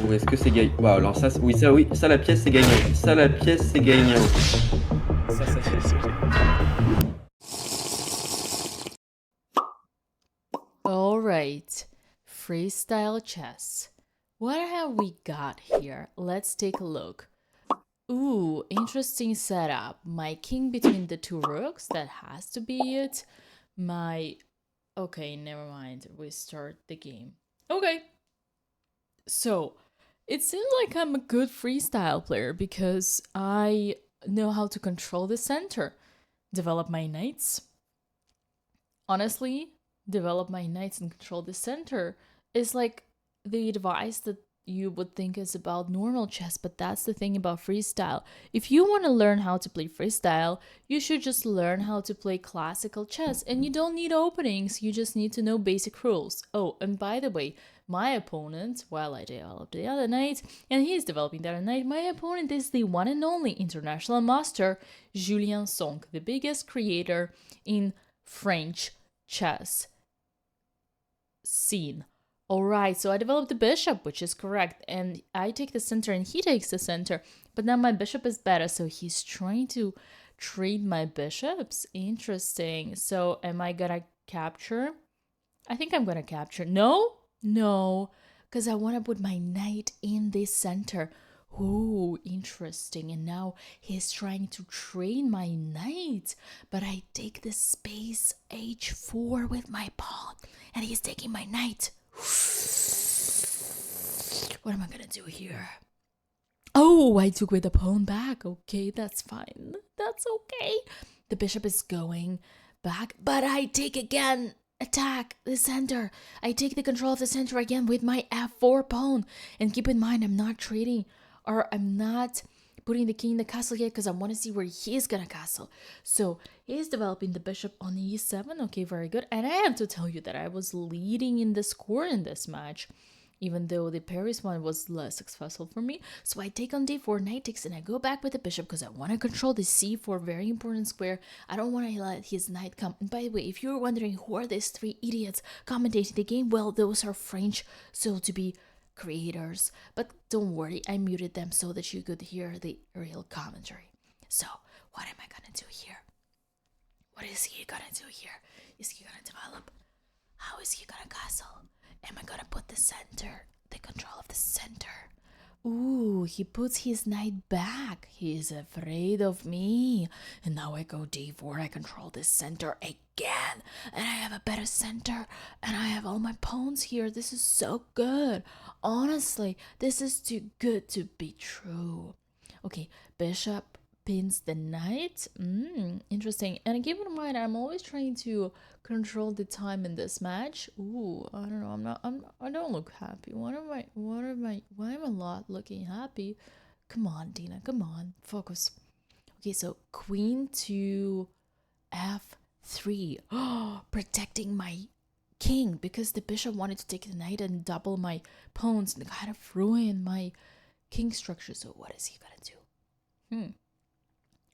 Ou est-ce que c'est gagnant? Bah alors ça, oui, ça, oui, ça, la pièce, c'est gagnant. Ça, la pièce, c'est gagnant. Ça, désolé. All right, freestyle chess. What have we got here? Let's take a look. Ooh, interesting setup. My king between the two rooks, that has to be it. Okay, never mind. We start the game. Okay. So, it seems like I'm a good freestyle player because I know how to control the center, develop my knights. Honestly, develop my knights and control the center is like the advice that you would think is about normal chess, but that's the thing about freestyle. If you want to learn how to play freestyle, you should just learn how to play classical chess, and you don't need openings, you just need to know basic rules. Oh, and by the way, my opponent, while I develop the other knight, and he's developing the other knight, my opponent is the one and only international master, Julien Song, the biggest creator in French chess scene. Alright, so I developed the bishop, which is correct, and I take the center and he takes the center, but now my bishop is better, so he's trying to trade my bishops. Interesting. So am I gonna capture? I think I'm gonna capture. No, because I want to put my knight in the center. Ooh, interesting. And now he's trying to train my knight, but I take the space h4 with my pawn, and he's taking my knight. What am I gonna do here? Oh, I took with the pawn back. Okay, that's fine. That's okay. The bishop is going back, but I take again. Attack the center. I take the control of the center again with my f4 pawn. And keep in mind, I'm not trading, or I'm not putting the king in the castle yet because I want to see where he's gonna castle. So he's developing the bishop on e7. Okay, very good. And I have to tell you that I was leading in the score in this match, even though the Paris one was less successful for me. So I take on d4, knight takes, and I go back with the bishop because I want to control the c4, very important square. I don't want to let his knight come. And by the way, if you're wondering who are these three idiots commentating the game, well, those are French, so to be creators. But don't worry, I muted them so that you could hear the real commentary. So what am I gonna do here? What is he gonna do here? Is he gonna develop? How is he gonna castle? Am I gonna put the center, the control of the center? Ooh, he puts his knight back. He's afraid of me. And now I go d4, I control the center again. And I have a better center. And I have all my pawns here. This is so good. Honestly, this is too good to be true. Okay, bishop pins the knight. Interesting. And keep in mind, I'm always trying to control the time in this match. Ooh, I don't know. I don't look happy. Why am I not looking happy? Come on, Dina. Come on. Focus. Okay, so queen to f3. Oh, protecting my king because the bishop wanted to take the knight and double my pawns and kind of ruin my king structure. So what is he gonna do?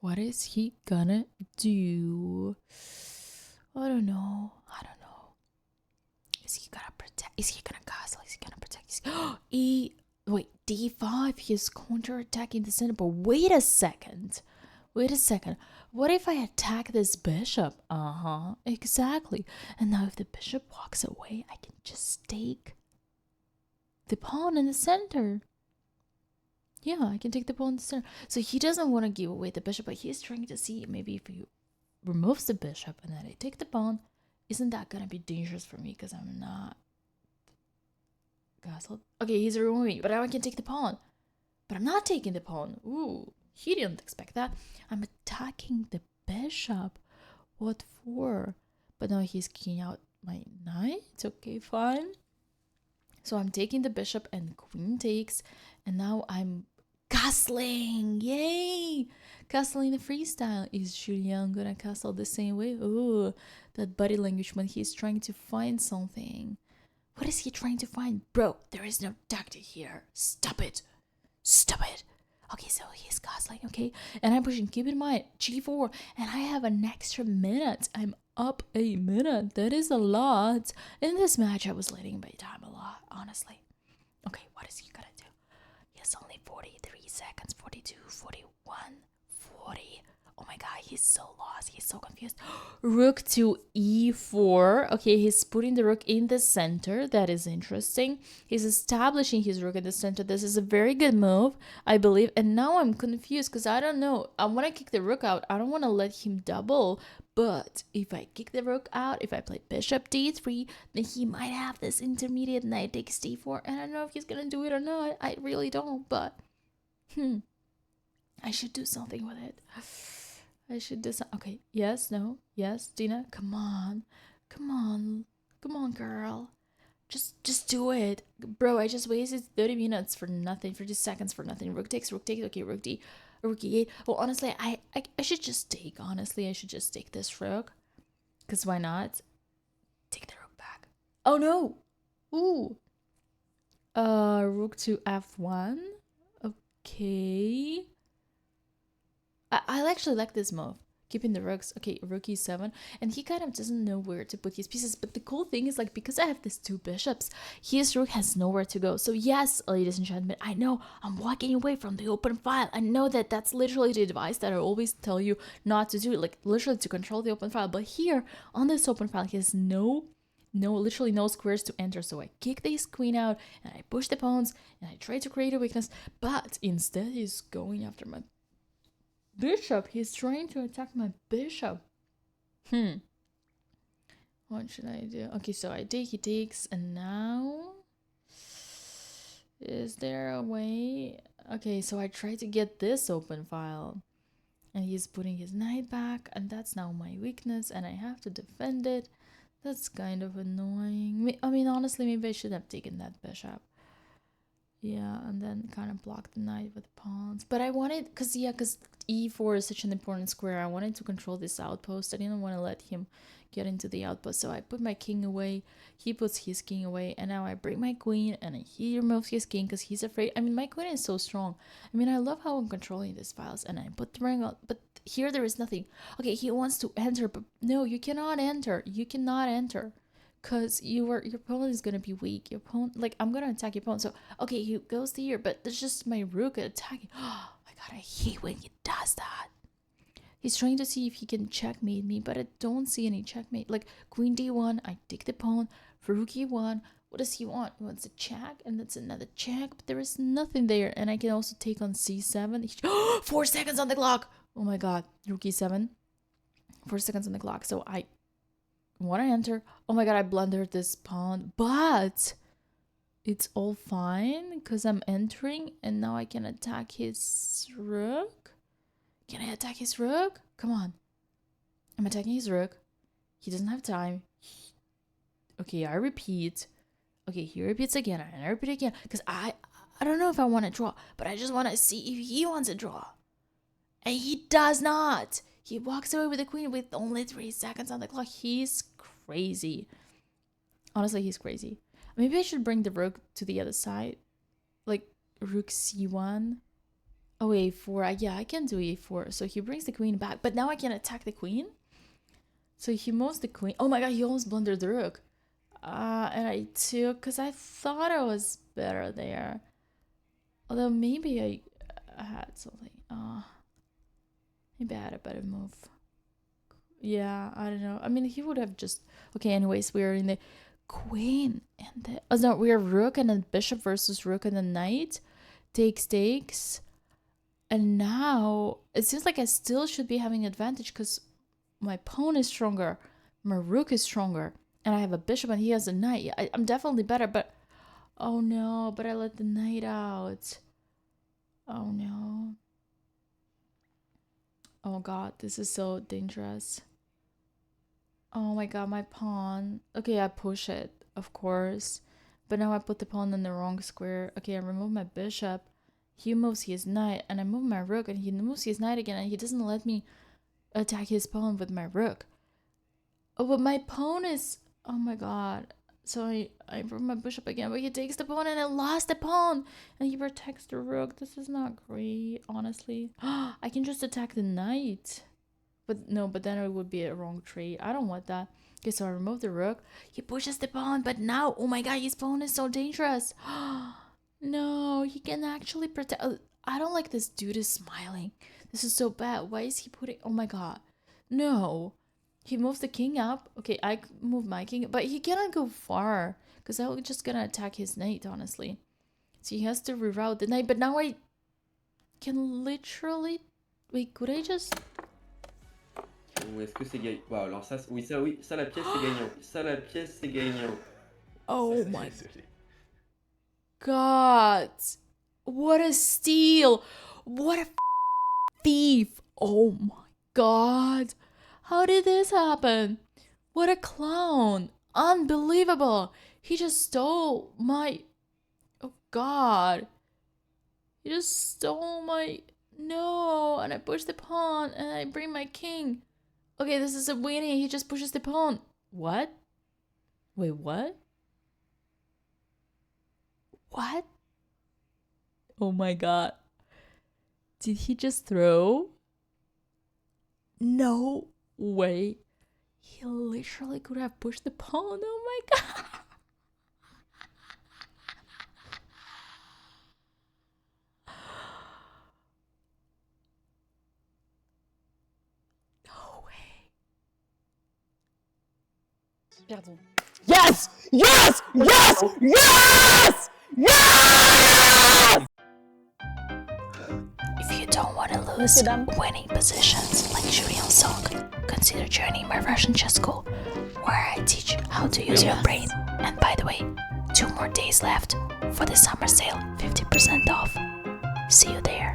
What is he gonna do? I don't know. Is he gonna protect? Is he gonna castle? Is he gonna protect? Wait, d5. He's counterattacking the center. But wait a second. What if I attack this bishop? Exactly. And now if the bishop walks away, I can just take the pawn in the center. Yeah, I can take the pawn in the center. So he doesn't want to give away the bishop, but he's trying to see maybe if he removes the bishop and then I take the pawn, isn't that gonna be dangerous for me because I'm not castled? Okay, he's removing, but now I can take the pawn. But I'm not taking the pawn. Ooh, he didn't expect that. I'm attacking the bishop. What for? But now he's kicking out my knight. Okay, fine. So I'm taking the bishop and queen takes, and now I'm castling. Yay! Castling the freestyle. Is Julien gonna castle the same way? Ooh, that body language when he's trying to find something. What is he trying to find? Bro, there is no tactic here. Stop it. Okay, so he's castling, okay? And I'm pushing, keep in mind, g4, and I have an extra minute. I'm up a minute. That is a lot. In this match, I was leading by time a lot, honestly. Okay, what is he gonna do? is only 43 seconds. 42, 41, 40. Oh my god, he's so lost. He's so confused. Rook to e4. Okay, he's putting the rook in the center. That is interesting. He's establishing his rook in the center. This is a very good move, I believe. And now I'm confused because I don't know. I want to kick the rook out. I don't want to let him double. But if I kick the rook out, if I play bishop d3, then he might have this intermediate knight takes d4. And I don't know if he's going to do it or not. I really don't. But, I should do something with it. I should do something. Okay, yes, no, yes, Dina, come on, girl, just do it, bro. I just wasted 30 minutes for nothing, 30 seconds for nothing. Rook takes, okay, rook d, rook e8. Well, honestly, I should just take. Honestly, I should just take this rook, cause why not? Take the rook back. Oh no, ooh, rook to f1. Okay. I actually like this move, keeping the rooks. Okay, rook e7, and he kind of doesn't know where to put his pieces. But the cool thing is, like, because I have these two bishops, his rook has nowhere to go. So yes, ladies and gentlemen, I know I'm walking away from the open file. I know that that's literally the advice that I always tell you not to do, like literally to control the open file. But here on this open file, he has literally no squares to enter. So I kick this queen out and I push the pawns and I try to create a weakness. But instead, he's going after my bishop. He's trying to attack my bishop. What should I do? Okay, so I take, he takes, and now is there a way? Okay, so I try to get this open file, and he's putting his knight back, and that's now my weakness, and I have to defend it. That's kind of annoying. I mean, honestly, maybe I should have taken that bishop. Yeah, and then kind of block the knight with pawns. But I wanted, because e4 is such an important square, I wanted to control this outpost. I didn't want to let him get into the outpost. So I put my king away, he puts his king away, and now I bring my queen, and he removes his king because he's afraid. I mean, my queen is so strong. I mean, I love how I'm controlling these files, and I put the ring out, but here there is nothing. Okay, he wants to enter, but no, you cannot enter. You cannot enter. Because your opponent is gonna be weak. Your opponent, like, I'm gonna attack your opponent. So okay, he goes to here, but there's just my rook attacking. Oh my god, I hate when he does that. He's trying to see if he can checkmate me, but I don't see any checkmate. Like queen d1, I take the pawn. For rook e1, what does he want? He wants a check, and that's another check, but there is nothing there. And I can also take on c7. 4 seconds on the clock. Oh my god, rook e7. 4 seconds on the clock. So I want to enter. Oh my god, I blundered this pawn, but it's all fine because I'm entering, and now I can attack his rook. Can I attack his rook? Come on. I'm attacking his rook. He doesn't have time. Okay, I repeat. Okay, he repeats again, and I repeat again, because I don't know if I want to draw, but I just want to see if he wants to draw. And he does not. He walks away with the queen with only 3 seconds on the clock. He's crazy. Honestly, he's crazy. Maybe I should bring the rook to the other side. Like rook c1. Oh, a4. Yeah, I can do a4. So he brings the queen back. But now I can attack the queen. So he moves the queen. Oh my god, he almost blundered the rook. And I took, because I thought I was better there. Although maybe I had something. Maybe I had a better move. Yeah, I don't know. I mean, he would have just... Okay, anyways, we're in the queen and the... Oh, no, we're rook and then bishop versus rook and the knight. Takes. And now, it seems like I still should be having advantage because my pawn is stronger. My rook is stronger. And I have a bishop and he has a knight. I'm definitely better, but... Oh no, but I let the knight out. Oh no. Oh god, this is so dangerous. Oh my god, my pawn. Okay, I push it, of course. But now I put the pawn in the wrong square. Okay, I remove my bishop. He moves his knight, and I move my rook, and he moves his knight again, and he doesn't let me attack his pawn with my rook. Oh, but my pawn is... Oh my god. So I move my bishop again, but he takes the pawn, and I lost the pawn! And he protects the rook. This is not great, honestly. I can just attack the knight. But no, but then it would be a wrong trade. I don't want that. Okay, so I remove the rook. He pushes the pawn, but now, oh my god, his pawn is so dangerous. No, he can actually protect. I don't like this dude is smiling. This is so bad. Why is he putting... Oh my god. No. He moves the king up. Okay, I move my king. But he cannot go far. Because I'm just gonna attack his knight, honestly. So he has to reroute the knight. But now I can literally... Wait, could I just... Ou est-ce que c'est gagnant? Wow, alors ça, oui, ça la pièce c'est gagnant. Ça la pièce c'est gagnant. Oh Ça, my désolé. god. What a steal. What a thief. Oh my god. How did this happen? What a clown. Unbelievable. He just stole my... Oh god. He just stole my... No. And I push the pawn and I bring my king. Okay, this is a winning. He just pushes the pawn. What? Wait, what? What? Oh my god. Did he just throw? No way. He literally could have pushed the pawn. Oh my god. No way. Pardon. Yes! Yes! Yes! Yes! Yes! If you don't want to lose winning positions like Julien Song, consider joining my Russian chess school, where I teach you how to use your brain. And by the way, 2 more days left for the summer sale, 50% off. See you there.